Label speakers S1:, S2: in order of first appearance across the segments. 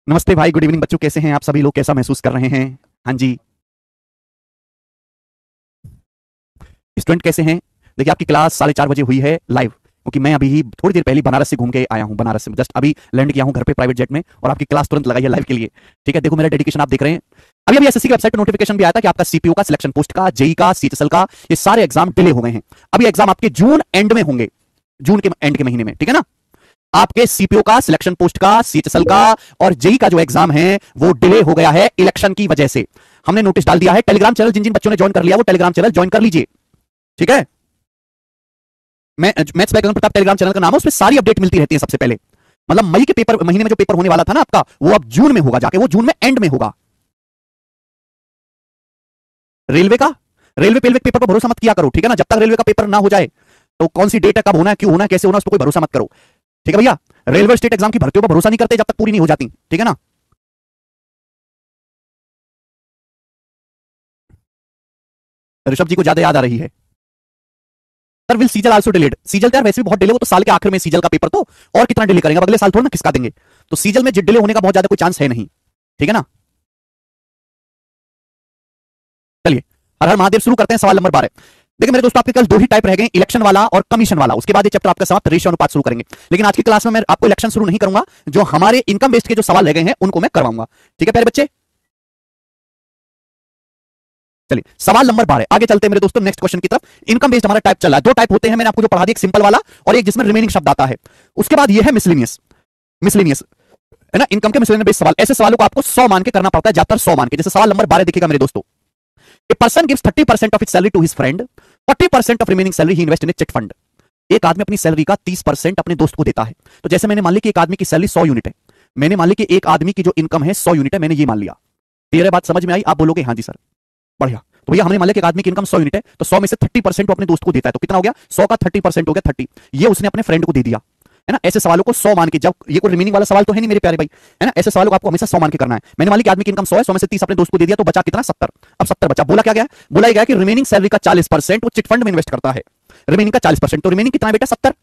S1: नमस्ते भाई, good evening बच्चों, कैसे हैं आप सभी लोग? कैसा महसूस कर रहे हैं? हाँ जी, स्टूडेंट कैसे हैं? देखिए, आपकी क्लास 4:30 बजे हुई है लाइव, क्योंकि मैं अभी ही थोड़ी देर पहले बनारस से घूम के आया हूँ। बनारस से जस्ट अभी लैंड किया हूँ घर पे प्राइवेट जेट में, और आपकी क्लास तुरंत लगाई है लाइव के लिए। ठीक है, देखो मेरा डेडिकेशन आप देख रहे हैं। अभी अभी एसएससी की वेबसाइट पर नोटिफिकेशन भी आया था कि आपका सीपीओ का, सिलेक्शन पोस्ट का, जेई का, सीएचएसएल का, ये सारे एग्जाम डिले हो गए हैं। अभी एग्जाम आपके जून एंड में होंगे, जून के एंड के महीने में। ठीक है ना? आपके सीपीओ का, सिलेक्शन पोस्ट का, सीएचएसएल का और जेई का जो एग्जाम है वो डिले हो गया है इलेक्शन की वजह से। हमने नोटिस डाल दिया है। टेलीग्राम चैनल जिन जिन बच्चों ने ज्वाइन कर लिया वो टेलीग्राम चैनल ज्वाइन कर लीजिए। ठीक है, maths by Gagan Pratap Telegram channel का नाम है, उसमें सारी अपडेट मिलती रहती है सबसे पहले। मतलब मई के पेपर महीने में जो पेपर होने वाला था ना आपका, वो अब जून में होगा, जाके वो जून में एंड में होगा। रेलवे का, रेलवे पेलवे पेपर पर भरोसा मत किया करो। ठीक है ना? जब तक रेलवे का पेपर ना हो जाए तो कौन सी डेट है, कब होना है, क्यों होना है, कैसे होना है, उस पर कोई भरोसा मत करो। ठीक है भैया? रेलवे स्टेट एग्जाम की भर्तियों पर भरोसा नहीं करते जब तक पूरी नहीं हो जाती। ठीक है ना? ऋषभ जी को ज्यादा याद आ रही है। Sir will CGL also delayed? CGL तो यार वैसे भी बहुत डिले, वो तो साल के आखिर में सीजल का पेपर, तो और कितना डिले करेंगे? अब अगले साल थोड़ा ना खिसका देंगे, तो सीजल में डिले होने का बहुत ज्यादा कोई चांस है नहीं। ठीक है ना? चलिए, हर हर महादेव, शुरू करते हैं सवाल नंबर 12। देखिए मेरे दोस्तों, आपके कल दो ही टाइप रह गए, इलेक्शन वाला और कमीशन वाला। उसके बाद ये चैप्टर आपका समाप्त, रेशियो अनुपात शुरू करेंगे। लेकिन आज की क्लास में मैं आपको इलेक्शन शुरू नहीं करूंगा, जो हमारे इनकम बेस्ड के जो सवाल रह गए हैं उनको मैं करवाऊंगा। ठीक है प्यारे बच्चे? चलिए सवाल नंबर 12, आगे चलते हैं मेरे दोस्तों नेक्स्ट क्वेश्चन की तरफ। इनकम बेस्ड हमारा टाइप चल रहा है, दो टाइप होते हैं, मैंने आपको जो पढ़ा दिया, एक सिंपल वाला और एक जिसमें रिमेनिंग शब्द आता है। उसके बाद ये है मिसलेनियस। मिसलेनियस है ना, इनकम के मिसलेनियस बेस्ड सवाल। ऐसे सवालों को आपको 100 मान के करना पड़ता है, ज्यादातर 100 मान के। जैसे सवाल नंबर 12 देखिएगा मेरे दोस्तों, a person gives 30% of his salary to his friend, 40% of remaining salary he invest in a chit fund. एक आदमी अपनी सैलरी का 30% अपने दोस्त को देता है। तो जैसे मैंने मान लिया कि एक आदमी की सैलरी 100 यूनिट है, मैंने मान लिया कि एक आदमी की जो इनकम है 100 यूनिट है, मैंने ये मान लिया। क्लियर है बात? समझ में आई? आप बोलोगे हाँ जी सर, बढ़िया। तो भैया हमने मान लिया कि एक आदमी की इनकम 100 यूनिट है, तो 100 में से 30% वो अपने दोस्त को देता है, तो कितना हो गया? 100 का 30% हो गया 30, ये उसने अपने फ्रेंड को दे दिया। है ना? ऐसे सवालों को 100 मान के, जब ये कोई रिमेनिंग वाला सवाल तो है नहीं मेरे प्यारे भाई, है ना? ऐसे सवालों को आपको हमेशा 100 मान के करना है। मैंने मान लिया कि आदमी की इनकम 100 है, 100 में से 30 अपने दोस्त को दे दिया, तो बचा कितना? 70। अब 70 बचा, बोला क्या गया? बोला गया कि रिमेनिंग सैलरी का 40% वो चिट फंड में इन्वेस्ट करता है। रिमेनिंग का 40%, तो रिमेनिंग कितना है बेटा? 70।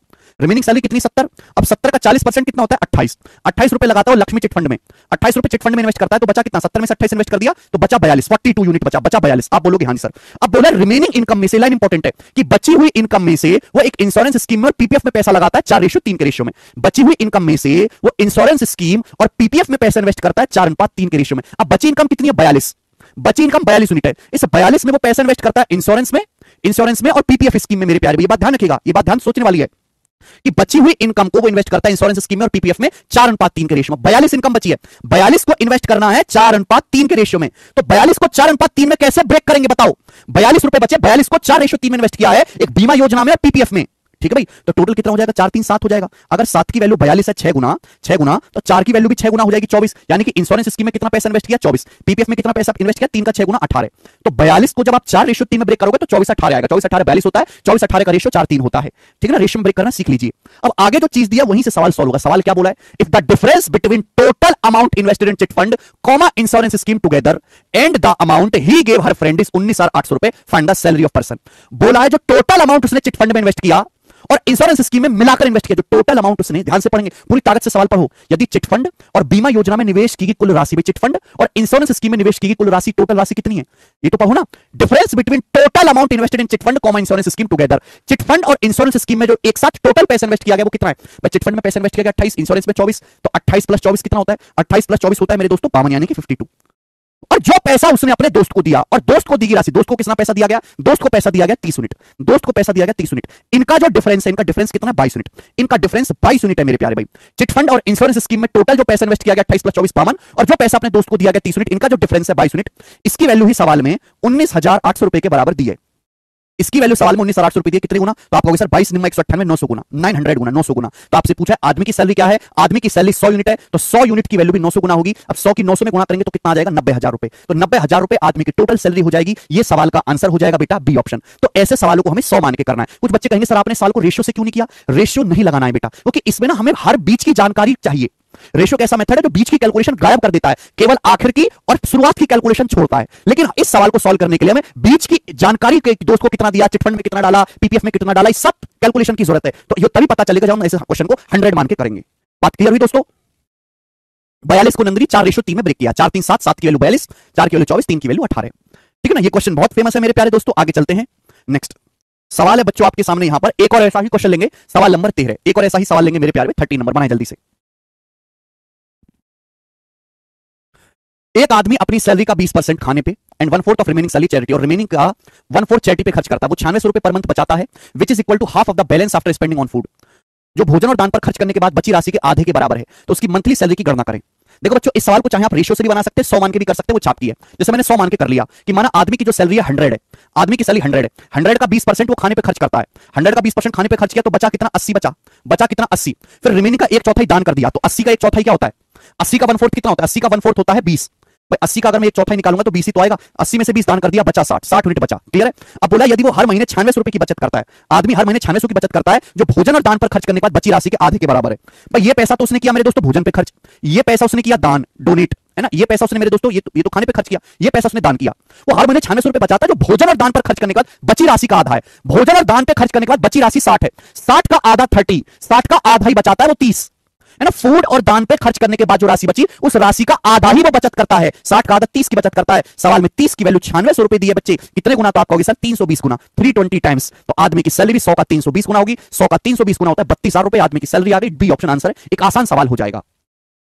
S1: रिमेनिंग सैलरी कितनी? 70। अब 70 का 40% कितना होता है? 28। 28 रुपए लगाता है लक्ष्मी चिट फंड में, 28 रुपए चिट फंड में इन्वेस्ट करता है, तो बचा कितना? 70 में से 28 इन्वेस्ट कर दिया, तो बचा 42, 42 यूनिट बचा, बचा 42। आप बोलोगे हाँ जी सर। अब बोला रिमेनिंग इनकम में से, लाइन इंपॉर्टेंट है कि बची हुई इनकम में से वो एक इंश्योरेंस स्कीम में और पीपीएफ में पैसा लगाता है 4:3 के रेशियो में। बची हुई इनकम में से वो इंश्योरेंस स्कीम और पीपीएफ में पैसा इन्वेस्ट करता है 4:3 के रेशियो में। अब बची इनकम कितनी है? 42। बची इनकम 42 यूनिट है। इस 42 में वो पैसा इन्वेस्ट करता है इंश्योरेंस में और पीपीएफ स्कीम में। मेरे प्यारे, ये बात ध्यान रखिएगा, ये बात ध्यान सोचने वाली है कि बची हुई इनकम को वो इन्वेस्ट करता है इंश्योरेंस स्कीम में और पीपीएफ में 4:3 के रेशियो में। 42 इनकम बची है, 42 को इन्वेस्ट करना है 4:3 के रेशियो में। तो 42 को 4:3 में कैसे ब्रेक करेंगे बताओ? 42 रुपए बचे, 42 को 4:3 में इन्वेस्ट किया है, एक बीमा योजना में और पीपीएफ में। ठीक है भाई? तो टोटल कितना हो जाएगा? 4 3 7 हो जाएगा। अगर 7 की वैल्यू 42 है, 6 गुना, तो 4 की वैल्यू भी 6 गुना हो जाएगी, 24। यानी कि इंश्योरेंस स्कीम में कितना पैसा इन्वेस्ट किया? 24। पीपीएफ में कितना पैसा इन्वेस्ट किया? 3 का 6 गुना 18। तो 42 को जब आप 4:3 में ब्रेक करोगे तो 24 18 आएगा। 24 18 42 होता है, 24 18 का रेशियो 4 3 होता है। ठीक है ना? रेशियो में ब्रेक करना सीख लीजिए। अब आगे जो चीज दिया वहीं से सवाल सॉल्व होगा। सवाल क्या बोला है? If the difference between total amount invested in chit fund comma insurance scheme together and the amount he gave her friend is 19,800 रुपए, find the salary of person. बोला है जो टोटल अमाउंट उसने चिट फंड में invest किया और insurance scheme में मिलाकर इन्वेस्ट किया, जो टोटल अमाउंट उसने, ध्यान से पढ़ेंगे, पूरी ताकत से सवाल पढ़ो। यदि चिट फंड और बीमा योजना में निवेश की गई कुल राशि, चिट फंड और इंश्योरेंस स्कीम में निवेश की गई कुल राशि, टोटल राशि कितनी है? ये तो पढ़ो ना। Difference between total amount invested in chit fund comma insurance scheme together. Chit fund और इंश्योरेंस स्कीम में जो एक साथ टोटल पैसा इन्वेस्ट किया गया वो कितना है? भाई चिट फंड में पैसा इन्वेस्ट किया गया 28, इंश्योरेंस में 24, तो 28 प्लस 24 कितना होता है? 28 प्लस 24 होता है मेरे दोस्तों 52, यानी कि 52। और जो पैसा उसने अपने दोस्त को दिया, और दोस्त को दी गई राशि, दोस्त को कितना पैसा दिया गया? दोस्त को पैसा दिया गया 30 यूनिट, दोस्त को पैसा दिया गया 30 यूनिट। इनका जो डिफरेंस है, इनका डिफरेंस कितना है? 22 यूनिट। इनका डिफरेंस 22 यूनिट है मेरे प्यारे भाई। चिट फंड और इंश्योरेंस स्कीम में टोटल जो पैसा इन्वेस्ट किया गया 28 प्लस 24 52, और जो पैसा अपने दोस्त को दिया गया 30 यूनिट, इनका जो डिफरेंस है 22 यूनिट, इसकी वैल्यू ही सवाल में 19,800 रुपए के बराबर दी है। इसकी वैल्यू सवाल में 19,800 रुपए दी, कितने गुना? तो आप कहोगे सर 22 निम्मा 198 900 गुना, 900 गुना, 900 गुना। तो आपसे पूछा है आदमी की सैलरी क्या है? आदमी की सैलरी 100 यूनिट है, तो 100 यूनिट की वैल्यू भी 900 गुना होगी। अब 100 की 900 में गुना करेंगे तो कितना आ जाएगा? 90,000 रुपए। तो 90,000 रुपए आदमी की टोटल सैलरी हो जाएगी। ये सवाल का आंसर हो जाएगा बेटा बी ऑप्शन। तो ऐसे सवालों को हमें 100 मान के करना है। कुछ बच्चे कहेंगे सर आपने सवाल को रेशियो से क्यों नहीं किया? रेशियो नहीं लगाना है बेटा, क्योंकि इसमें ना हमें हर बीच की जानकारी चाहिए। रेशियो कैसा मेथड है जो बीच की कैलकुलेशन गायब कर देता है, केवल आखिर की और शुरुआत की कैलकुलेशन छोड़ता है। लेकिन इस सवाल को सॉल्व करने के लिए हमें बीच की जानकारी के दोस्त को कितना दिया, चिटफंड में कितना डाला, पीपीएफ में कितना डाला, इस सब कैलकुलेशन की जरूरत है। तो ये तभी पता चलेगा जब हम इस क्वेश्चन को 100 मान के करेंगे। बात क्लियर हुई दोस्तों? 42 को नंदरी 4:3 में ब्रेक किया, 4 3 7, 7 की वैल्यू 42, 4 की वैल्यू 24, 3 की वैल्यू 18। ठीक है ना? ये क्वेश्चन बहुत फेमस है मेरे प्यारे दोस्तों। आगे चलते हैं। नेक्स्ट सवाल है बच्चों आपके सामने, यहां पर एक और ऐसा ही क्वेश्चन लेंगे, सवाल नंबर 13। एक और ऐसा ही सवाल लेंगे मेरे प्यारे, 13 नंबर बनाए जल्दी से। एक आदमी अपनी सैलरी का 20% खाने पे and 1/4 of remaining salary charity, और रिमेनिंग का 1/4 चैरिटी पे खर्च करता है। वो 96 रुपए पर मंथ बचाता है, which is equal to half of the balance after spending on food. जो भोजन और दान पर खर्च करने के बाद बची राशि के आधे के बराबर है, तो उसकी मंथली सैलरी की गणना करें। देखो बच्चों, इस सवाल को चाहे आप रेशियो से भी बना सकते हैं, 100 मान के भी कर सकते हैं, वो छापती है। जैसे मैंने 100 मान के कर लिया कि माना आदमी की जो सैलरी है 100 है, आदमी की सैलरी 100 है, 100 का 20% वो खाने पे खर्च करता है, 100 का 20% खाने पे खर्च किया तो बचा कितना, 80 बचा कितना, 80। फिर रिमेनिंग का 1/4 दान कर दिया, तो 80 का 1/4 क्या होता है, 80 का 1/4 कितना होता है, 80 का 1/4 होता है 20। भाई 80 का अगर मैं 1/4 निकालूंगा तो 20 ही तो आएगा। 80 में से 20 दान कर दिया, बचा 60 यूनिट बचा। क्लियर है? अब बोला यदि वो हर महीने 96 रुपए की बचत करता है, आदमी हर महीने 96 की बचत करता है, जो भोजन और दान पर खर्च करने के बाद बची राशि के आधे के बराबर है। भाई ये पैसा तो उसने किया मेरे दोस्तों भोजन पे खर्च, ये पैसा उसने किया दान, डोनेट, है ना, ये पैसा उसने मेरे दोस्तों ये तो खाने पे खर्च किया, ये पैसा उसने दान किया। वो हर महीने 96 रुपए बचाता है, जो भोजन और दान पर खर्च करने के बाद बची राशि का आधा है। भोजन और दान पे खर्च करने के बाद बची राशि 60 है, 60 का आधा 30, 60 का आधा ही बचाता है वो 30, है ना। फूड और दान पे खर्च करने के बाद जो राशि बची, उस राशि का आधा ही वो बचत करता है, 60 का आधा 30 की बचत करता है। सवाल में 30 की वैल्यू 96 रुपए दी है बच्चे, कितने गुना, तो आप कहोगे सर 320 गुना, 320 टाइम्स। तो आदमी की सैलरी 100 का 320 गुना होगी, 100 का 320 गुना होता है 32,000 रुपए, आदमी की सैलरी आ गई। बी ऑप्शन आंसर है, एक आसान सवाल हो जाएगा।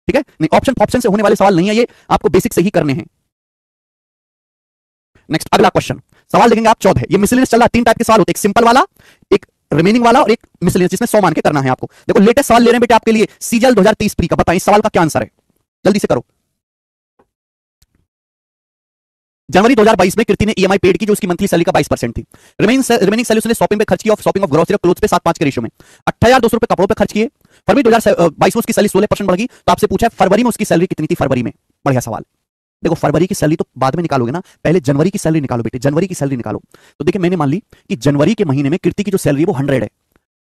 S1: ठीक है, नहीं ऑप्शन से होने वाले सवाल नहीं है ये, आपको बेसिक से ही करने हैं। नेक्स्ट अगला क्वेश्चन, सवाल देखेंगे आप 14। ये मिसलेनियस चल रहा है, 3 टाइप के सवाल होते हैं, एक सिंपल वाला, एक रिमेनिंग वाला और एक मिसलेनियस, जिसमें 100 मान के करना है आपको। देखो लेटेस्ट सवाल ले रहे हैं बेटे आपके लिए, सीजीएल 2023 प्री का, बताइए इस सवाल का क्या आंसर है, जल्दी से करो। जनवरी 2022 में कीर्ति ने ईएमआई पेड की, जो उसकी मंथली सैलरी का 22% थी। रिमेनिंग सैलरी उसने शॉपिंग पे खर्च किया, शॉपिंग ऑफ ग्रोसरी और क्लोथ्स पे 7-5 के रेशियो में। 28,200 रुपए कपड़ों पे खर्च किए। फरवरी 2022 में उसकी सैलरी 16% बढ़ गई। तो आपसे पूछा है फरवरी में उसकी सैलरी कितनी थी, फरवरी में। बढ़िया सवाल। देखो फरवरी की सैलरी तो बाद में निकालोगे ना, पहले जनवरी की सैलरी निकालो बेटे, जनवरी की सैलरी निकालो। तो देखिए मैंने मान ली कि जनवरी के महीने में कीर्ति की जो सैलरी वो 100 है।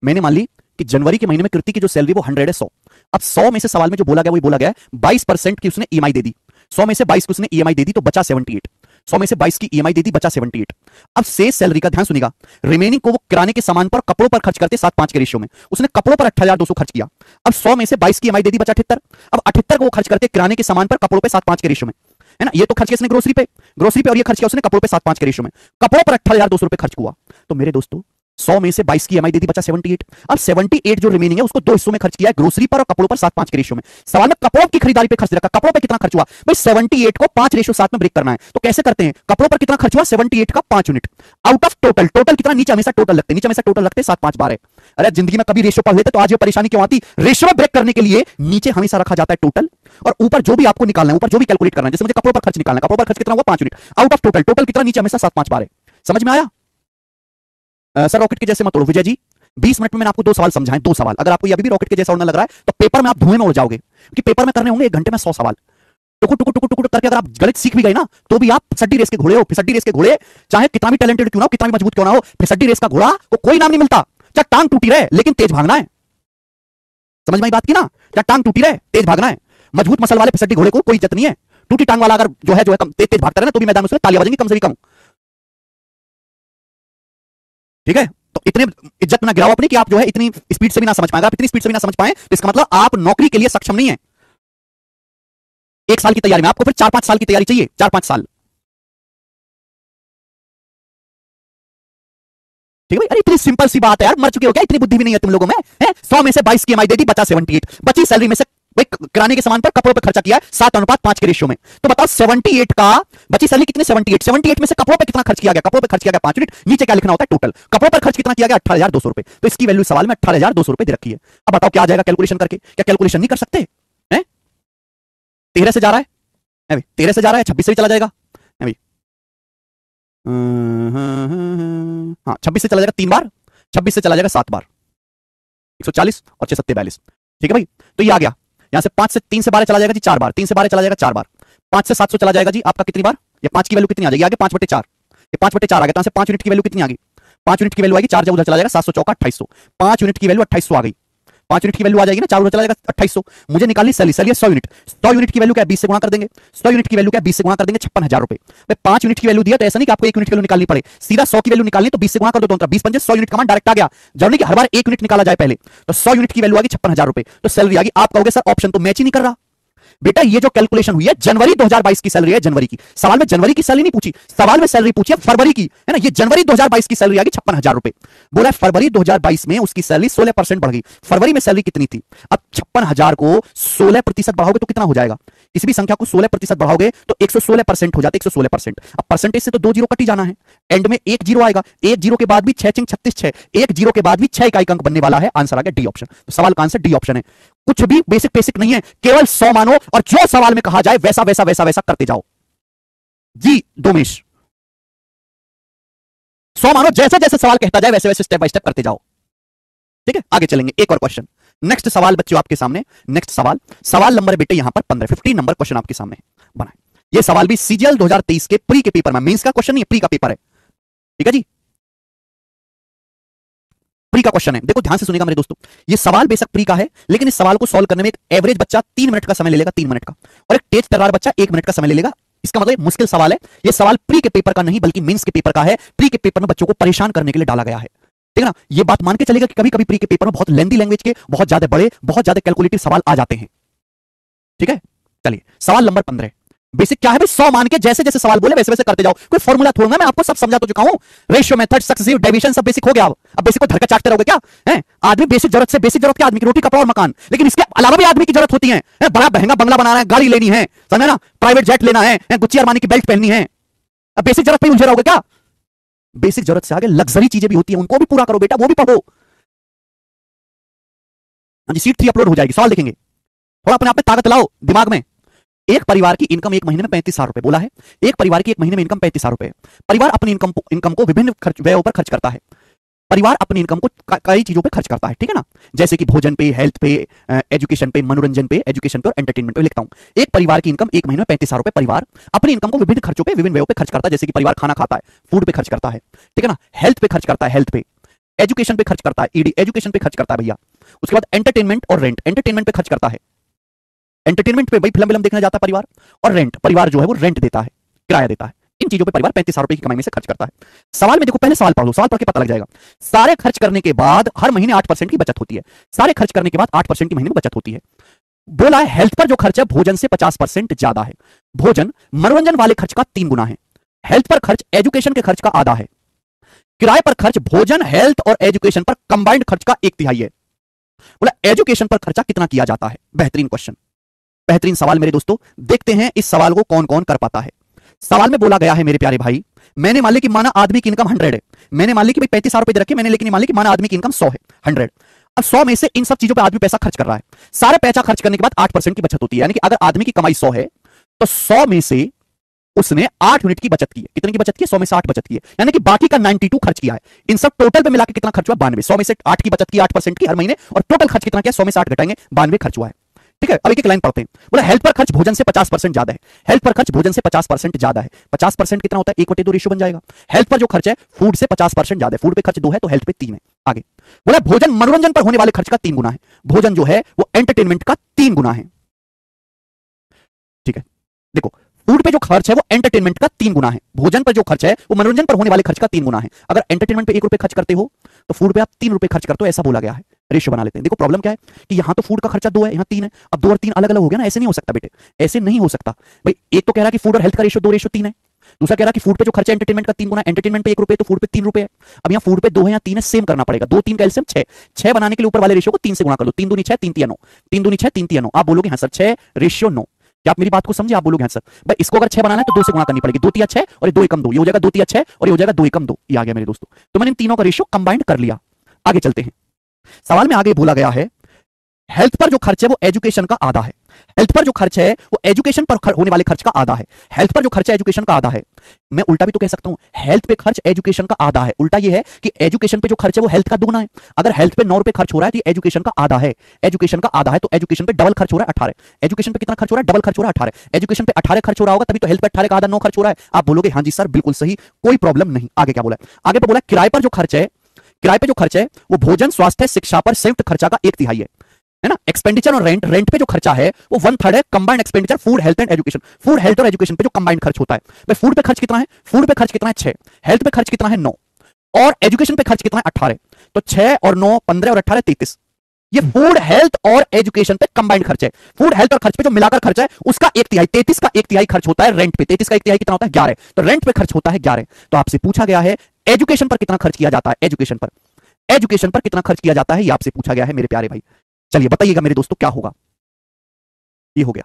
S1: मैंने मान ली कि जनवरी के महीने में कीर्ति की जो सैलरी वो 100 है 100। अब 100 में से सवाल में जो बोला गया वो बोला गया 22% की उसने ईएमआई दे दी, 100 में से 22 की उसने ईएमआई दे दी, तो बचा 78। 100 में से 22 की ईएमआई दे दी, बचा 78। अब शेष सैलरी का ध्यान सुनिएगा, रिमेनिंग को वो किराने के सामान पर कपड़ों पर खर्च करते 7-5 के रेशियो में। उसने कपड़ों पर 28,200 खर्च किया। अब 100 में से 22 की ईएमआई दे दी, बचा 78। अब 78 को वो खर्च करते किराने के सामान पर कपड़ों पे 7-5 के रेशियो में, है ना। ये तो खर्च किया उसने ग्रोसरी पे, और ये खर्च किया उसने कपड़ों पे 7-5 के रेशियो में। कपड़ों पर 28,200 रुपए खर्च हुआ। तो मेरे दोस्तों 100 में से 22 की ईएमआई दे दी, बचा 78। अब 78 जो रिमेनिंग है उसको दो हिस्सों में खर्च किया है, ग्रोसरी पर और कपड़ों पर 7-5 के रेशियो में। सवाल में कपड़ों की खरीदारी पे खर्च रखा, कपड़ों पे कितना खर्च हुआ भाई, 78 को 5:7 में ब्रेक करना है। तो कैसे करते हैं, कपड़ों पर कितना खर्च हुआ, 78 का 5 unit out of total. Total कितना, नीचे हमेशा टोटल लगते, नीचे हमेशा टोटल लगते 7-5 12। अरे जिंदगी में कभी रेशियो पढ़ लेते तो आज ये परेशानी क्यों आती। रेशियो में ब्रेक करने के लिए नीचे हमेशा रखा जाता है टोटल, और ऊपर जो भी आपको निकालना है, ऊपर जो भी कैलकुलेट करना है, जैसे मुझे कपड़ों पर खर्च निकालना है, कपड़ों पर खर्च कितना हुआ 5 unit out of total. Total कितना, नीचे हमेशा 7-5 12। समझ में आया? सर रॉकेट के जैसे मत उड़ो विजय जी, 20 मिनट में मैंने आपको 2 सवाल समझाएं, 2 सवाल। अगर आपको ये अभी भी रॉकेट के जैसा उड़ने लग रहा है तो पेपर में आप धुएं में उड़ जाओगे, क्योंकि पेपर में करने होंगे 1 घंटे में 100 सवाल। टुकुर टुकुर टुकुर टुकुर करके अगर आप गणित सीख भी गए ना, तो भी आप फिसड्डी रेस के घोड़े हो। फिसड्डी रेस के घोड़े चाहे कितना भी टैलेंटेड क्यों ना हो, कितना भी मजबूत क्यों ना हो, फिसड्डी रेस का घोड़ा को कोई नाम नहीं मिलता। चाहे टांग टूटी रहे लेकिन तेज भागना है। समझ में आई बात की ना, चाहे टांग टूटी रहे तेज भागना है। मजबूत मसल वाले फिसड्डी घोड़े को कोई इज्जत नहीं है। टूटी टांग वाला अगर जो है तेज भागता रहे ना, तो भी मैदान में तालियां बजेंगी कम से भी कम। ठीक है, तो इतने इज्जत ना गिराओ अपनी कि आप जो है इतनी स्पीड से भी ना समझ पाएगा। आप इतनी स्पीड से भी ना समझ पाए तो इसका मतलब आप नौकरी के लिए सक्षम नहीं है। 1 साल की तैयारी में आपको फिर 4-5 साल की तैयारी चाहिए, 4-5 साल। ठीक है भाई, अरे इतनी सिंपल सी बात है यार, मर चुके हो क्या, इतनी बुद्धि भी नहीं है तुम लोगों में, है? 100 में से 22 की ईएमआई दे दी, बचा 78। बची सैलरी में से भाई किराने के सामान पर कपड़ों पर खर्चा किया है 7:5 के रेशियो में। तो बताओ 78 का बची सैलरी कितनी, 78 में से कपड़ों पे कितना खर्च किया गया, कपड़ों पे खर्च किया गया 5 यूनिट। नीचे क्या लिखना होता है, टोटल कपड़ों पर खर्च कितना किया गया 18,200 रुपए। तो इसकी वैल्यू सवाल में 18,200 रुपए दे रखी है। अब बताओ क्या आ जाएगा कैलकुलेशन करके, क्या कैलकुलेशन नहीं कर सकते हैं? 13 से जा रहा है 13 से जा रहा है, 26 से भी चला जाएगा भाई। हाँ 26 से चला जाएगा 3 बार, 26 से चला जाएगा 7 बार, 140 और 6 7 42। ठीक है भाई, तो ये आ गया। यहां से 5 से 3 से 12 चला जाएगा जी 4 बार, 3 से 12 चला जाएगा 4 बार, 5 से 700 चला जाएगा जी आपका कितनी बार, ये 5 की वैल्यू कितनी आ जाएगी आगे 5/4, ये 5/4 आ गया। तो 5 यूनिट की वैल्यू कितनी आ गई, 5 यूनिट की वैल्यू आएगी, 4 जब उधर चला जाएगा 700 चौका 2800, 5 यूनिट की वैल्यू 2800 आ गई। 5 यूनिट की वैल्यू आ जाएगी ना, 4 चला जाएगा 2800। मुझे निकालनी सैलरी, सैलरी 100 यूनिट, 100 यूनिट की वैल्यू क्या 20 से गुणा कर देंगे, 100 यूनिट की वैल्यू क्या 20 से गुणा कर देंगे 56,000 रुपए। मैं 5 यूनिट की वैल्यू दिया तो ऐसा नहीं कि आपको 1 यूनिट की वैल्यू निकालनी पड़े, सीधा 100 की वैल्यू निकालनी तो 20 से गुणा कर दो, तो 20 पंजे 100 यूनिट कमांड डायरेक्ट आ गया। जरूरी कि हर बार 1 यूनिट निकाला जाए पहले, तो 100 यूनिट की वैल्यू आ गई 56,000 रुपए, तो सैलरी आ गई। आप कहोगे सर ऑप्शन तो मैच ही नहीं कर रहा। बेटा ये जो कैलकुलेशन हुई है जनवरी 2022 की सैलरी है, जनवरी की। सवाल में जनवरी की सैलरी नहीं पूछी, सवाल में सैलरी पूछी है फरवरी की, है ना। ये जनवरी 2022 की सैलरी आ गई 56,000 रुपए। बोला फरवरी 2022 में उसकी सैलरी 16% बढ़ गई। फरवरी में सैलरी कितनी थी, अब 56,000 को 16% बढ़ाओगे तो कितना हो जाएगा, किसी भी संख्या को 16% बढ़ाओगे तो 116% हो जाता है, 116%। अब परसेंटेज से तो 2 जीरो कट ही जाना है, एंड में 1 जीरो आएगा, 1 जीरो के बाद भी 6 चिंग 36 6, 1 जीरो के बाद भी 6 इकाई अंक बनने वाला है। आंसर आ गया डी ऑप्शन। तो सवाल का आंसर डी ऑप्शन है। कुछ भी बेसिक बेसिक नहीं है, केवल 100 मानो और जो सवाल में कहा जाए वैसा वैसा वैसा वैसा करते जाओ। जी दोमेश 100 मानो, जैसे जैसे सवाल कहता जाए वैसे वैसे स्टेप बाय स्टेप करते जाओ। ठीक है, आगे चलेंगे। एक और क्वेश्चन, नेक्स्ट सवाल बच्चों आपके सामने, नेक्स्ट सवाल, सवाल नंबर बेटे यहां पर 15 नंबर क्वेश्चन आपके सामने बना है। ये सवाल भी सीजीएल 2023 के प्री के पेपर में, मेंस का क्वेश्चन नहीं है, प्री का पेपर है। ठीक है जी, प्री का क्वेश्चन है। देखो ध्यान से सुनिएगा मेरे दोस्तों, ये सवाल बेशक प्री का है, लेकिन इस सवाल को सॉल्व करने में एक एवरेज बच्चा 3 मिनट का समय ले लेगा, 3 मिनट का, और एक तेज तर्रार बच्चा 1 मिनट का समय ले लेगा। इसका मतलब मुश्किल सवाल है। ये सवाल प्री के पेपर का नहीं बल्कि मेंस के पेपर का है। प्री के पेपर में बच्चों को परेशान करने के लिए डाला गया है। ठीक है ना, ये बात मान के चलेगा कि कभी कभी प्री के पेपर में बहुत लेंथी लैंग्वेज के, बहुत ज्यादा बड़े, बहुत ज्यादा कैलकुलेटिव सवाल आ जाते हैं। ठीक है, चलिए सवाल नंबर 15। बेसिक क्या है भाई, 100 मान के जैसे जैसे सवाल बोले वैसे वैसे करते जाओ। कोई फॉर्मूला थोड़ा, मैं आपको सब समझा तो चुका हूं, रेशियो मेथड, सक्सेसिव डिवीजन सब बेसिक हो गया। अब बेसिक को धड़का चाटते रहोगे क्या है? आदमी बेसिक जरूरत से, बेसिक जरूरत क्या, आदमी की रोटी कपड़ा और मकान, लेकिन इसके अलावा भी आदमी की जरूरत होती है। बड़ा महंगा बंगला बनाना है, गाड़ी लेनी है, समझे ना, प्राइवेट जेट लेना है, गुच्ची अरमानी की बेल्ट पहननी है। अब बेसिक जरूरत पे उलझे रहोगे क्या? बेसिक जरूरत से आगे लग्जरी चीजें भी होती है, उनको भी पूरा करो बेटा, वो भी पढ़ो। हाँ जी, सीट 3 अपलोड हो जाएगी, सवाल देखेंगे। थोड़ा अपने आप में ताकत लाओ दिमाग में। एक परिवार की इनकम एक महीने में 35,000 रुपए बोला है। एक परिवार की एक महीने में इनकम 35,000 रुपए। परिवार अपनी इनकम को विभिन्न व्ययों पर खर्च करता है। परिवार अपनी इनकम को कई चीजों पे खर्च करता है। ठीक है ना, जैसे कि भोजन पे, हेल्थ पे, एजुकेशन पे, मनोरंजन पे, एजुकेशन पे और एंटरटेनमेंट पे। लिखता हूं, एक परिवार की इनकम एक महीने में 35,000 रुपए। परिवार अपनी इनकम को विभिन्न खर्चों पे, विभिन्न व्ययों पे खर्च करता है। जैसे कि परिवार खाना खाता है, फूड पे खर्च करता है। ठीक है ना, हेल्थ पे खर्च करता है, हेल्थ पे, एजुकेशन पे खर्च करता है, ईडी एजुकेशन पे खर्च करता है भैया। उसके बाद एंटरटेनमेंट और रेंट, एंटरटेनमेंट पे खर्च करता है। एंटरटेनमेंट पे भाई फिल्म देखने जाता है परिवार, और रेंट, परिवार जो है वो रेंट देता है, किराया देता है। इन चीजों पे परिवार 35,000 रुपए की कमाई में से खर्च करता है। सवाल में देखो, पहले सवाल पढ़ लो, सवाल पढ़ के पता लग जाएगा। सारे खर्च करने के बाद हर महीने 8% की बचत होती है। सारे खर्च करने के बाद 8% की महीने में बचत होती है। बोला है हेल्थ पर जो खर्च है भोजन से 50% ज्यादा है। भोजन मनोरंजन वाले खर्च का 3 गुना है। हेल्थ पर खर्च एजुकेशन के खर्च का आधा है। किराए पर खर्च भोजन, हेल्थ और एजुकेशन पर कंबाइंड खर्च का 1/3 है। बोला एजुकेशन पर खर्चा कितना किया जाता है? बेहतरीन क्वेश्चन, बेहतरीन सवाल मेरे दोस्तों। देखते हैं इस सवाल को कौन कौन कर पाता है। सवाल में बोला गया है मेरे प्यारे भाई, मैंने मान ली कि माना आदमी की इनकम 100 है। मैंने मान ली कि भाई 35,000 रुपए रखे मैंने, लेकिन मान ली कि माना आदमी की इनकम 100 है, 100। अब 100 में से इन सब चीजों पे आदमी पैसा खर्च कर रहा है। सारे पैसा खर्च करने के बाद 8% की बचत होती है। यानी कि अगर आदमी की कमाई 100 है तो 100 में से उसने 8 यूनिट की बचत की है। कितने की बचत की है? 100 में से 8 बचत की है, यानी कि बाकी का 92 खर्च किया है। इन सब टोटल पे मिला के कितना खर्च हुआ? 92। 100 में से 8 की बचत की, 8% की हर महीने, और टोटल खर्च कितना किया? 100 में से 8 घटाएंगे, 92 खर्च हुआ है। ठीक है, अब एक लाइन पढ़ते हैं। बोला हेल्थ पर खर्च भोजन से 50% ज्यादा है। हेल्थ पर खर्च भोजन से 50% ज्यादा है। 50% कितना होता है? 1/2 रेशियो बन जाएगा। हेल्थ पर जो खर्च है फूड से 50% ज्यादा है। फूड पे खर्च 2 है तो हेल्थ पे 3 है। आगे बोला भोजन मनोरंजन पर होने वाले खर्च का 3 गुना है। भोजन जो है वो एंटरटेनमेंट का 3 गुना है। ठीक है, देखो फूड पे जो खर्च है वो एंटरटेनमेंट का 3 गुना है। भोजन पर जो खर्च है वो मनोरंजन पर होने वाले खर्च का 3 गुना है। अगर एंटरटेनमेंट पे 1 रुपए खर्च करते हो तो फूड पे आप 3 रुपए खर्च करते हो, ऐसा बोला गया है। रेशियो बना लेते हैं। देखो प्रॉब्लम क्या है कि यहां तो फूड का खर्चा 2 है, यहां 3 है। अब 2 और 3 अलग अलग हो गया ना, ऐसे नहीं हो सकता बेटे, ऐसे नहीं हो सकता भाई। एक तो कह रहा कि फूड और हेल्थ का रेशियो 2:3 है। दूसरा कह रहा कि फूड पे जो खर्चा एंटरटेनमेंट का 3 गुना, एंटरटेनमेंट पे 1 रुपए तो फूड पे 3 रुपए है। अब यहां फूड पे 2 है या 3 है, सेम करना पड़ेगा। 2 3 का एलसीएम 6, 6 बनाने के लिए ऊपर वाले रेशियो को 3 से गुणा कर लो। 3 दूनी 6, 3 तिया 9, 3 दूनी 6, 3 तिया 9। आप बोलोगे हां सर 6 रेशियो 9, क्या आप मेरी बात को समझे? आप बोलोगे हां सर। भाई इसको अगर 6 बनाना है तो 2 से गुणा करनी पड़ेगी। 2 तिया 6 और 2 एकम 2, ये हो जाएगा 2 तिया 6 और ये हो जाएगा 2 एकम 2। ये आ गया मेरे दोस्तों। तो मैंने इन तीनों का रेशियो कंबाइंड कर लिया। आगे चलते हैं। सवाल में आगे बोला गया है हेल्थ पर जो खर्च है वो एजुकेशन का आधा है। हेल्थ पर जो खर्च है वो एजुकेशन पर होने वाले खर्च का आधा है। हेल्थ पर जो खर्च है एजुकेशन का आधा है। मैं उल्टा भी तो कह सकता हूं, हेल्थ पे खर्च एजुकेशन का आधा है। उल्टा ये है कि एजुकेशन पे जो खर्च है वो हेल्थ का दुगना है। अगर हेल्थ पे 9 रुपए खर्च हो रहा है तो एजुकेशन का आधा है। एजुकेशन का आधा है तो एजुकेशन पे डबल खर्च हो रहा है 18। एजुकेशन पे कितना खर्च हो रहा है? डबल खर्च हो रहा है 18। एजुकेशन पे 18 खर्च हो रहा होगा तभी तो हेल्थ पे 18 का आधा 9 खर्च हो रहा है। आप बोलोगे हां जी सर बिल्कुल सही, कोई प्रॉब्लम नहीं। आगे क्या बोला है? आगे पे बोला किराए पर जो खर्च है, किराए पे जो खर्च है वो भोजन, स्वास्थ्य, शिक्षा पर संयुक्त खर्चा का 1/3 है ना। एक्सपेंडिचर और रेंट, रेंट पे जो खर्चा है वो 1/3 है। Combined expenditure food, health and education, food, health और एजुकेशन पे जो कंबाइंड खर्च होता है। भाई फूड पे खर्च कितना है? फूड पे खर्च कितना है? 6। हेल्थ पे खर्च कितना है? 9। और एजुकेशन पे खर्च कितना है? 18। तो 6 और 9 15 और 18 33। ये फूड, हेल्थ और एजुकेशन पे कंबाइंड खर्च है। फूड, हेल्थ और खर्च पे जो मिलाकर खर्च है उसका 1/3, 33 का 1/3 खर्च होता है रेंट पे। 33 का 1/3 कितना होता है? 11। तो रेंट पे खर्च होता है 11। तो आपसे पूछा गया है एजुकेशन पर कितना खर्च किया जाता है। एजुकेशन पर, एजुकेशन पर कितना खर्च किया जाता है ये आपसे पूछा गया है मेरे प्यारे भाई। चलिए बताइएगा मेरे दोस्तों क्या होगा। ये हो गया,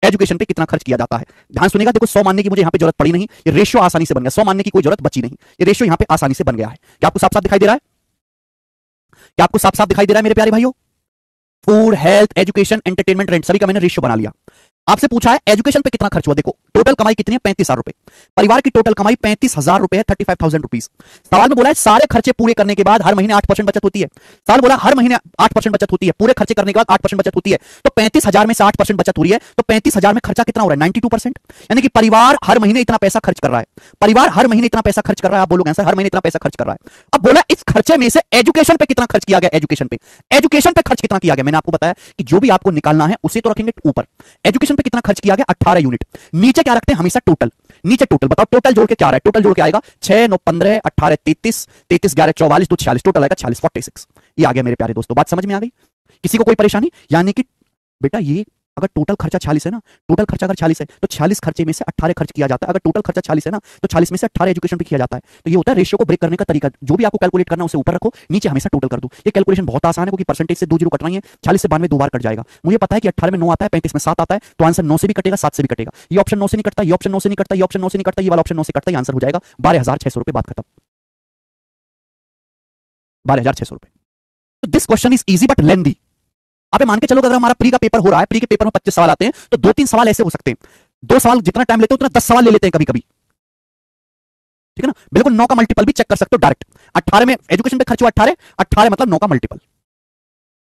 S1: एजुकेशन पे कितना खर्च किया जाता है। ध्यान सुनेगा, देखो 100 मानने की मुझे यहां पे जरूरत पड़ी नहीं, ये रेशियो आसानी से बन गया। 100 मानने की कोई जरूरत बची नहीं, ये रेशियो यहां पे आसानी से बन गया है। क्या आपको साफ साफ दिखाई दे रहा है? क्या आपको साफ साफ दिखाई दे रहा है मेरे प्यारे भाइयों? Food, health, education, entertainment, rent, सभी का मैंने रेशियो बना लिया। आपसे पूछा है एजुकेशन पे कितना खर्च हुआ। देखो टोटल कमाई कितनी है? 35,000 रुपए। परिवार की टोटल कमाई 35,000 रुपए है, 35,000 रुपीज। सवाल में बोला है सारे खर्चे पूरे करने के बाद हर महीने 8% बचत होती है। सवाल बोला हर महीने 8% बचत होती है, पूरे खर्चे करने के बाद 8% बचत होती है। तो 35,000 में से 8% बचत हो रही है, तो 35,000 में खर्चा कितना हो रहा है? 92%। यानी कि परिवार हर महीने इतना पैसा खर्च कर रहा है। परिवार हर महीने इतना पैसा खर्च कर रहा है। आप बोलोगे आंसर, हर महीने इतना पैसा खर्च कर रहा है। अब बोला इस खर्चे में से एजुकेशन पे कितना खर्च किया गया। एजुकेशन पे, एजुकेशन पे खर्च कितना किया गया? मैंने आपको बताया कि जो भी आपको निकालना है उसे तो रखेंगे ऊपर। एजुकेशन पे कितना खर्च किया गया? 18 यूनिट। नीचे क्या रखते हैं? हमेशा टोटल। नीचे टोटल बताओ, टोटल जोड़ के क्या आ रहा है? टोटल जोड़ के आएगा 6 9 15 18 33, 33 11 44, तो 46, टोटल आएगा 46, 46। ये आ गया मेरे प्यारे दोस्तों, बात समझ में आ गई? किसी को कोई परेशानी? यानी कि बेटा ये अगर टोटल खर्चा 46 है ना, टोटल खर्चा अगर 46 है तो 46 खर्चे में से 18 खर्च किया जाता है। अगर टोटल खर्चा 40 है ना तो 40 में से 18 एजुकेशन पे किया जाता है। तो ये होता है रेशियो को ब्रेक करने का तरीका। जो भी आपको कैलकुलेट करना है उसे ऊपर रखो, नीचे हमेशा टोटल कर दो। ये कैलकुलेशन बहुत आसान है क्योंकि परसेंटेज से 2 जीरो कट रही है। 40 से 92 दो बार कट जाएगा। मुझे पता है कि 18 में 9 आता है, 35 में 7 आता है, तो आंसर 9 से भी कटेगा, 7 से भी कटेगा। ये ऑप्शन 9 से नहीं कटता, ये ऑप्शन 9 से नहीं कटता, ये ऑप्शन 9 से नहीं कटता, ये वाला ऑप्शन 9 से कटता, ये आंसर हो जाएगा 12,600 रुपए। बात खत्म, 12,600 रुपए। तो this question is easy but lengthy. आप मान के चलो अगर हमारा प्री का पेपर हो रहा है, प्री के पेपर में 25 सवाल आते हैं, तो 2-3 सवाल ऐसे हो सकते हैं। 2 सवाल जितना टाइम लेते हैं उतना 10 सवाल ले लेते हैं कभी कभी, ठीक है ना। बिल्कुल 9 का मल्टीपल भी चेक कर सकते हो डायरेक्ट। 18 में एजुकेशन पे खर्च हुआ 18, 18 मतलब 9 का मल्टीपल।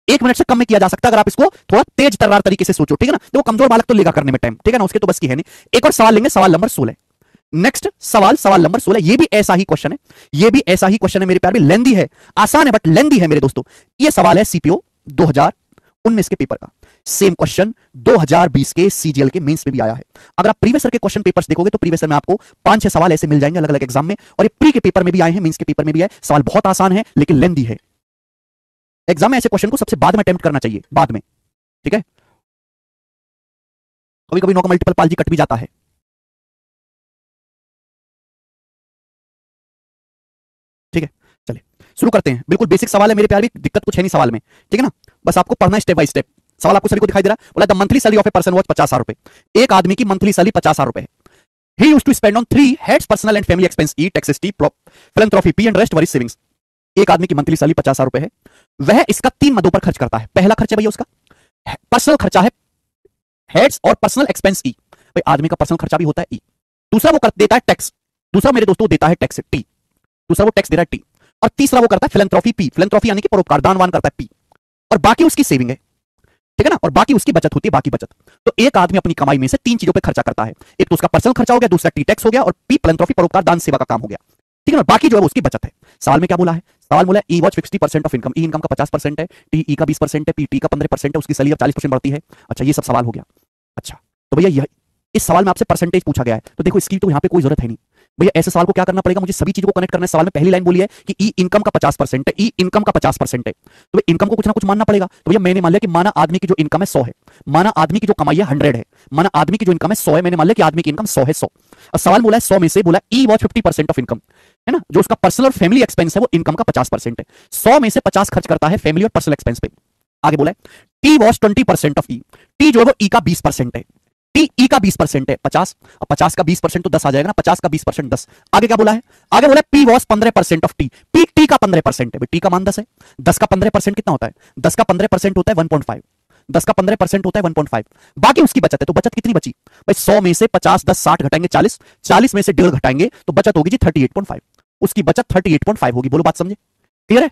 S1: 1 मिनट से कम में किया जा सकता है अगर आप इसको थोड़ा तेज तर्रार तरीके से सोचो, ठीक है ना। तो वो कमजोर बालक तो लेगा करने में टाइम, ठीक है ना, उसके तो बस की है नहीं। एक और सवाल लेंगे, सवाल नंबर 16। नेक्स्ट सवाल, सवाल नंबर 16। ये भी ऐसा ही क्वेश्चन है, ये भी ऐसा ही क्वेश्चन है मेरे प्यार में। लेंदी है, आसान है बट लेंदी है मेरे दोस्तों। ये सवाल है सीपीओ 2019 के पेपर का। सेम क्वेश्चन 2020 के सीजीएल के मेंस में भी आया है। अगर आप प्रीवियस ईयर के क्वेश्चन पेपर्स देखोगे तो प्रीवियस ईयर में आपको 5-6 सवाल ऐसे मिल जाएंगे अलग अलग एग्जाम में, और ये प्री के पेपर में भी आए हैं, मेंस के पेपर में भी है। सवाल बहुत आसान है लेकिन लेंदी है। एग्जाम में ऐसे क्वेश्चन को सबसे बाद में अटेम्प्ट करना चाहिए, बाद में, ठीक है। कभी कभी 9 का मल्टीपल पालजी कट भी जाता है। ठीक है, चलिए शुरू करते हैं। बिल्कुल बेसिक सवाल है मेरे प्यार, भी दिक्कत कुछ है नहीं सवाल में, ठीक है ना। बस आपको पढ़ना स्टेप बाय स्टेप। सवाल आपको सभी को दिखाई दे रहा है। बोला the monthly salary of a person was 50,000 रुपए। एक आदमी की मंथली सैलरी 50,000 रुपए है। He used to spend on 3 heads personal and family expense, E taxes, T philanthropy, P and rest were savings. एक आदमी की मंथली सैलरी 50,000 रुपए है, वह इसका 3 मदों पर खर्च करता है। पहला खर्च है भैया उसका पर्सनल खर्चा है, हेड्स और पर्सनल एक्सपेंस ई। भाई आदमी का पर्सनल खर्चा भी होता है ई। दूसरा वो कर देता है टैक्स, दूसरा मेरे दोस्तों देता है टैक्स टी, दूसरा वो टैक्स दे रहा है टी। और तीसरा वो करता है फिलैंथ्रोपी पी, फिलैंथ्रोपी यानी कि परोपकार, दानवान करता है पी। और बाकी उसकी सेविंग है, ठीक है ना, और बाकी उसकी बचत होती है, बाकी बचत। तो एक आदमी अपनी कमाई में से 3 चीजों पे खर्चा करता है। एक तो उसका पर्सनल खर्चा हो गया, दूसरा टी टैक्स हो गया, और पी फिलैंथ्रोपी, परोपकार, दान सेवा का काम हो गया, ठीक है ना। बाकी जो है उसकी बचत है। सवाल में क्या बोला है? सवाल बोला E was 60% of income. E income का 50% है, टी ई का 20% है, पी टी का 15% है, उसकी सैलरी 40% बढ़ती है। अच्छा, ये सब सवाल हो गया। अच्छा तो भैया इस सवाल में आपसे परसेंटेज पूछा गया है, तो देखो इसकी तो यहाँ पे कोई जरूरत है नहीं भैया। ऐसे सवाल को क्या करना पड़ेगा, मुझे सभी चीजों को कनेक्ट करना है। सवाल में पहली लाइन बोली है कि ई इनकम का 50% है, ई इनकम का 50% है, तो इनकम को कुछ ना कुछ मानना पड़ेगा। तो भैया मैंने मान लिया कि माना आदमी की जो इनकम है 100 है, माना आदमी की जो कमाई है 100 है, माना आदमी की जो इनकम है 100 है, मैंने मान लिया कि आदमी की इनकम 100 है। 100 और सवाल बोला है 100 में से बोला ई वॉज 50% ऑफ इनकम, है ना। जो उसका पर्सनल और फैमिली एक्सपेंस है वो इनकम का 50% है। 100 में से 50 खर्च करता है फैमिली और पर्सनल एक्सपेंस पे। आगे बोला है T was 20% of E. T जो है वो ई का 20% है, टी ई का 20% है 50, और 50 का 20% तो 10 आ जाएगा ना। 50 का 20% 10। आगे क्या बोला है? आगे बोला है P was 15% of T. P T का 15% है, टी का मान 10 है। 10 का 15% कितना होता है? 10 का 15% होता है 1.5। 10 का 15% होता है 1.5। बाकी उसकी बचत है, तो बचत कितनी बची भाई? 100 में से 50 10 60 घटाएंगे 40, 40 में से 1.5 घटाएंगे तो बचत होगी जी 38.5। उसकी बचत 38.5 होगी। बोलो बात समझे? क्लियर है?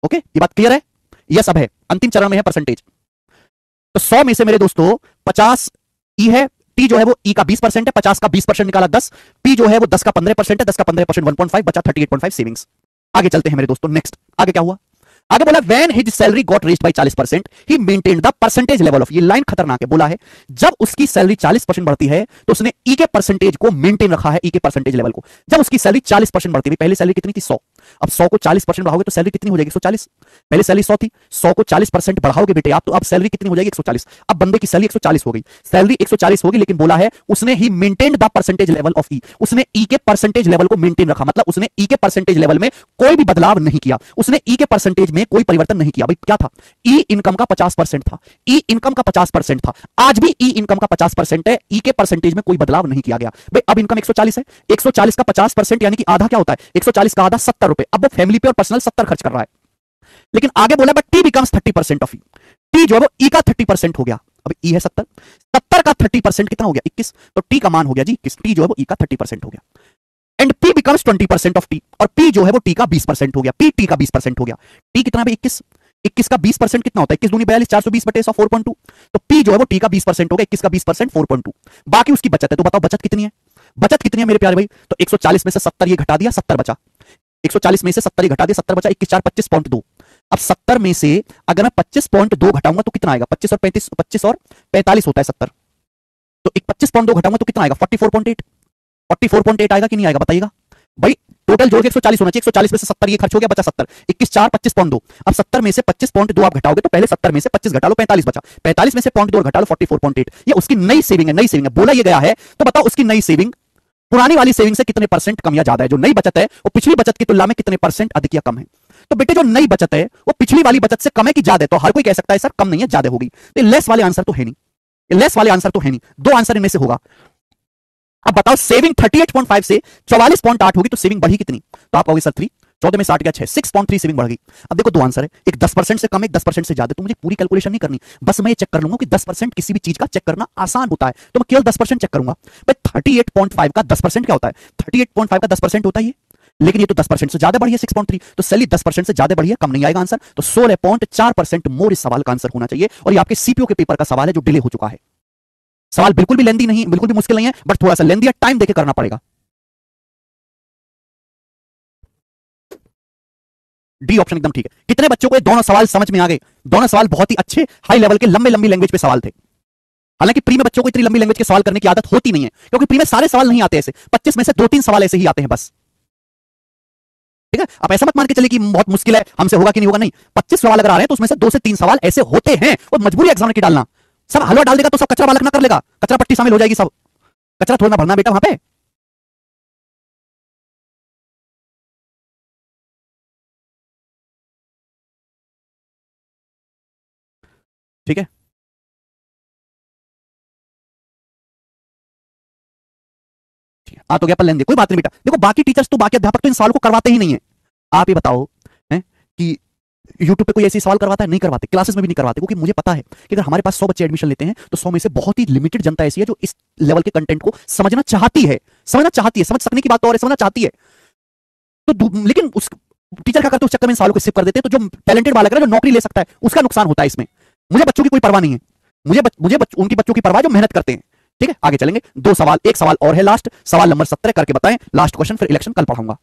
S1: ओके, ये बात क्लियर है? यस, अब है अंतिम चरण में है परसेंटेज। तो 100 में से मेरे दोस्तों 50 ई है, टी जो है वो ई का 20% है, 50 का 20% निकाला 10, पी जो है वो 10 का 15% है, 10 का 15% 1.5 बचा 38.5 सेविंग्स। आगे चलते हैं मेरे दोस्तों, नेक्स्ट आगे क्या हुआ, आगे बोला when his salary got raised bye 40% he maintained the percentage level of, ये लाइन खतरनाक है, बोला है जब उसकी सैलरी 40% बढ़ती है तो उसने ई के परसेंटेज को मेंटेन रखा है, ई के परसेंटेज लेवल को। जब उसकी सैलरी 40% बढ़ती है, पहले सैलरी कितनी थी 100, अब 100 को 40% बढ़ाओगे तो सैलरी कितनी हो जाएगी 140, पहले सैलरी 100 थी, 100 को 40% बढ़ाओगे बेटे आप, तो अब सैलरी कितनी हो जाएगी 140, अब बंदे की सैलरी 140 हो गई, सैलरी 140 होगी, लेकिन बोला है उसने he maintained the percentage level of E, उसने ई के परसेंटेज लेवल को मेंटेन रखा, मतलब उसने ई के परसेंटेज लेवल में कोई भी बदलाव नहीं किया, उसने ई के परसेंटेज में कोई परिवर्तन नहीं किया। भाई क्या था, ई इनकम का 50% था, ई इनकम का 50% था, आज भी ई इनकम का 50% है, ई के परसेंटेज में कोई बदलाव नहीं किया गया। भाई अब इनकम 140 है, 140 का 50% यानी कि आधा क्या होता है, 140 का आधा 70 रुपए, अब वो फैमिली पे और पर्सनल 70 खर्च कर रहा है, लेकिन आगे बोला but T becomes 30% of E, T जो है वो ई का 30% हो गया, अब ई है 70, 70 का 30% कितना हो गया 21, तो टी का मान हो गया जी 21, टी जो है वो ई का 30% हो गया, and P becomes 20% of T, और पी जो है वो टी का 20% हो गया, पी टी का 20% हो गया, टी कितना भाई 21, 21 का 20% कितना होता है, 21 दूनी 42, 420 बटे 100 4.2, तो पी जो है वो टी का 20% हो गया, 21 का 20% 4.2, बाकी उसकी बचत है, तो बताओ बचत कितनी है, बचत कितनी है मेरे प्यारे भाई, तो 140 में से 70 ये घटा दिया, 70 बचा, 140 में से 70 ये घटा दिया, 70 बचा, 21 4 25.2, अब 70 में से अगर मैं 25.2 घटाऊंगा तो कितना आएगा, 25 और 35, 25 और 45 होता है 70, तो 25.2 घटाऊंगा तो कितना आएगा 44.8, 44.8 आएगा कि नहीं आएगा बताइएगा भाई, टोटल जोड़ के 140 होना चाहिए, 140 में से 70 ये खर्च हो गया, बचा 70, 21 4 25.2, अब 70 में से 25.2 आप घटाओगे तो पहले 70 में से 25 घटा लो 45 बचा, 45 में से 0.2 घटा लो 44.8, ये उसकी नई सेविंग है, नई सेविंग है, बोला ये गया है, तो बताओ उसकी नई सेविंग पुरानी वाली सेविंग से कितने परसेंट कम या ज्यादा है, जो नई बचत है वो पिछली बचत की तुलना में कितने परसेंट अधिक या कम है, तो बेटे जो नई बचत है वो पिछली वाली बचत से कम है कि ज्यादा है, तो हर कोई कह सकता है सर कम नहीं है ज्यादा होगी, तो लेस वाले आंसर तो है नहीं, लेस वाले आंसर तो है नहीं, दो आंसर इनमें से होगा। अब बताओ सेविंग 38.5 से 44.8 होगी तो सेविंग बढ़ी कितनी, तो आप कहोगे सर 3, 14 में 60 गया 6, 6.3 सेविंग बढ़ गई। अब देखो दो आंसर है, एक 10% से कम है, 10% से ज्यादा, तो मुझे पूरी कैलकुलेशन नहीं करनी, बस मैं ये चेक कर लूंगा कि 10% किसी भी चीज का चेक करना आसान होता है, तो मैं केवल 10% चेक करूंगा। भाई 38.5 का 10% क्या होता है, 38.5 का 10% होता है ये, लेकिन ये तो 10% से ज्यादा बढ़ी है 6.3, तो सैलरी 10% से ज्यादा बढ़ी है, कम नहीं आएगा आंसर, तो 16.4% मोर इस सवाल का आंसर होना चाहिए, और ये आपके सीपीओ के पेपर का सवाल है जो डिले हो चुका है। सवाल बिल्कुल भी लेंदी नहीं, बिल्कुल भी मुश्किल नहीं है, बट थोड़ा सा लेंदी है, टाइम देके करना पड़ेगा। डी ऑप्शन एकदम ठीक है। कितने बच्चों को ये दोनों सवाल समझ में आ गए, दोनों सवाल बहुत ही अच्छे हाई लेवल के लंबे लंबी लैंग्वेज पे सवाल थे, हालांकि प्री में बच्चों को इतनी लंबी लैंग्वेज के सवाल करने की आदत होती नहीं है, क्योंकि प्री में सारे सवाल नहीं आते ऐसे, 25 में से 2-3 सवाल ऐसे ही आते हैं बस, ठीक है। आप ऐसा मत मान के चले कि बहुत मुश्किल है हमसे होगा कि नहीं होगा, नहीं, 25 सवाल अगर आ रहे हैं तो उसमें से 2 से 3 सवाल ऐसे होते हैं, और मजबूरी एग्जाम की डालना, सब हलवा डाल देगा तो सब कचरा बालक ना कर लेगा, कचरा पट्टी शामिल हो जाएगी, सब कचरा थोड़ा ना भरना बेटा वहां पे। ठीक है, आ तो गया पर लेंगे, कोई बात नहीं बेटा, देखो बाकी टीचर्स तो बाकी अध्यापक तो इन सवालों को करवाते ही नहीं है, आप ये बताओ है कि यूट्यूब पे कोई ऐसी सवाल करवाता है, नहीं करवाते, क्लासेस में भी नहीं करवाते, क्योंकि मुझे पता है कि अगर हमारे पास 100 बच्चे एडमिशन लेते हैं तो 100 में से बहुत ही लिमिटेड जनता ऐसी है जो इस लेवल के कंटेंट को समझना चाहती है, समझ सकने की बात तो और समझना चाहती है, तो लेकिन उस टीचर क्या करते हैं उस चक्कर में इन सवालों को स्किप कर देते हैं, तो जो टैलेंटेड बालक है जो नौकरी ले सकता है उसका नुकसान होता है इसमें। मुझे बच्चों की कोई परवाह नहीं है, उनकी बच्चों की परवाह जो मेहनत करते हैं, ठीक है। आगे चलेंगे, 2 सवाल, एक सवाल और है लास्ट, सवाल नंबर 17 करके बताएं, लास्ट क्वेश्चन, फिर इलेक्शन कल पढ़ाऊंगा।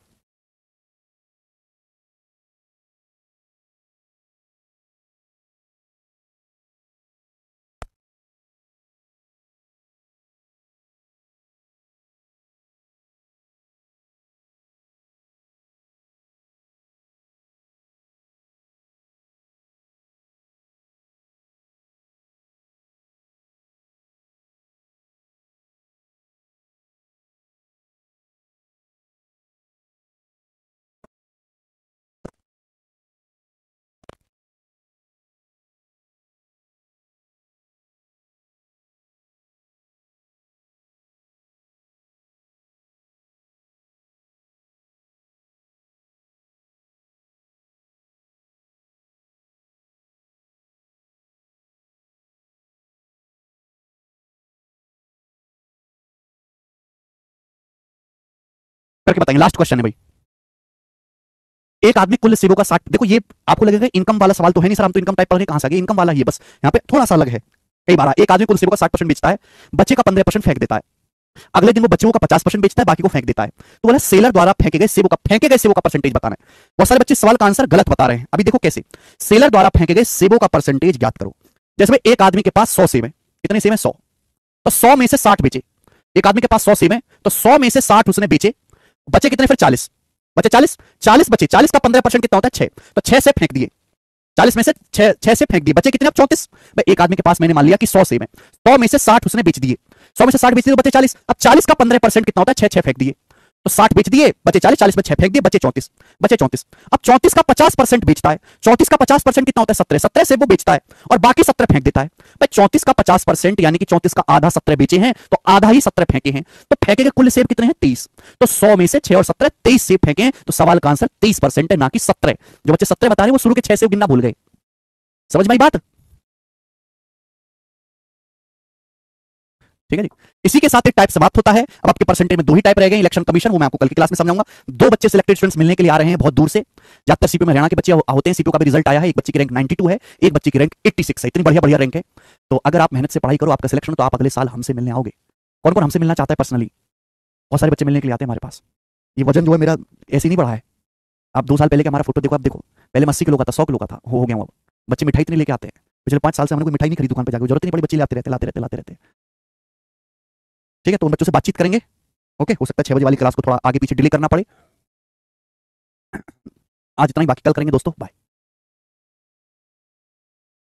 S1: करके बताएंगे, लास्ट क्वेश्चन है भाई। एक आदमी कुल सेवों का 60, देखो ये आपको लगेगा इनकम वाला सवाल तो है नहीं सर, हम तो इनकम टाइप पढ़ रहे, कहां से आ गया इनकम वाला, ये बस यहाँ पे थोड़ा सा अलग है, कई बार एक आदमी कुल सेबों का 60% बेचता है, बच्चे का 15% फेंक देता है, अगले दिन वो बच्चों का 50% बेचता है, बाकी को फेंक देता है। तो बोला सेलर द्वारा फेंके गए सेबों का परसेंटेज बताना है। बहुत सारे बच्चे सवाल का आंसर गलत बता रहे हैं। अभी देखो कैसे, सेलर द्वारा फेंके गए सेबों का परसेंटेज ज्ञात करो। जैसे भाई एक आदमी के पास 100 सेब है, कितने सेब है? 100, तो 100 में से 60 बेचे। एक आदमी के पास 100 सेब है, तो 100 में से 60 उसने बेचे, बचे कितने? फिर 40 बचे, 40 बचे, 40 का 15% कितना होता है? 6, तो 6 से फेंक दिए, 40 में से 6 से फेंक दिए, बचे कितने? अब 34। भाई एक आदमी के पास मैंने मान लिया कि 100 सेब है, 100 में से 60 उसने बेच दिए, 100 में से 60 बेच दिए तो बचे 40। अब 40 का 15% कितना होता है? 6 फेंक दिए, तो 60 बेच दिए, बचे 40, 40 में 6 फेंक दिए, बचे 34, बचे 34। अब 34 का 50% बेचता है, 34 का 50% कितना होता है? 17, 17 से वो बेचता है और बाकी 17 फेंक देता है। भाई 34 का 50% यानी कि 34 का आधा 17 बेचे हैं, तो आधा ही 17 फेंके हैं, तो फेंके गए कुल सेब कितने हैं? 23। तो 100 में से 6 और 17 23 सेब फेंके हैं, तो सवाल का आंसर 23% है, ना कि 17। जो बच्चे 17 बता रहे हैं वो शुरू के 6 सेब गिनना भूल गए। समझ में आई बात? ठीक है जी। इसी के साथ एक टाइप समाप्त होता है। अब आपके परसेंटेज में 2 ही टाइप रह गए, इलेक्शन कमीशन, वो मैं आपको कल की क्लास में समझाऊंगा। 2 बच्चे सिलेक्टेड स्टूडेंट्स मिलने के लिए आ रहे हैं बहुत दूर से, ज्यादातर सीपीयू में हरियाणा के बच्चे होते हैं। सीपीयू का भी रिजल्ट आया है, एक बच्चे की रैंक 92 है, एक बच्चे की रैंक 86 है। इतनी बढ़िया बढ़िया रैंक है। तो अगर आप मेहनत से पढ़ाई करो, आपका सिलेक्शन, तो आप अगले साल हमसे मिलने आओगे। कौन कौन हमसे मिलना चाहता है पर्सनली? बहुत सारे बच्चे मिलने के लिए आते हैं हमारे पास। ये वजन जो है मेरा ऐसे नहीं बढ़ा है। आप 2 साल पहले का हमारा फोटो देखो, आप देखो, पहले 80 किलो का था, 100 किलो का था, हो गया। बच्चे मिठाई इतनी लेके आते हैं। पिछले 5 साल से हमने कोई मिठाई नहीं खरीदी दुकान पे जाकर, जरूरत नहीं पड़ी, बच्चे लाते रहते। ठीक है, तो उन बच्चों से बातचीत करेंगे। ओके, हो सकता है 6 बजे वाली क्लास को थोड़ा आगे पीछे डिले करना पड़े। आज इतना ही, बाकी कल करेंगे दोस्तों। बाय।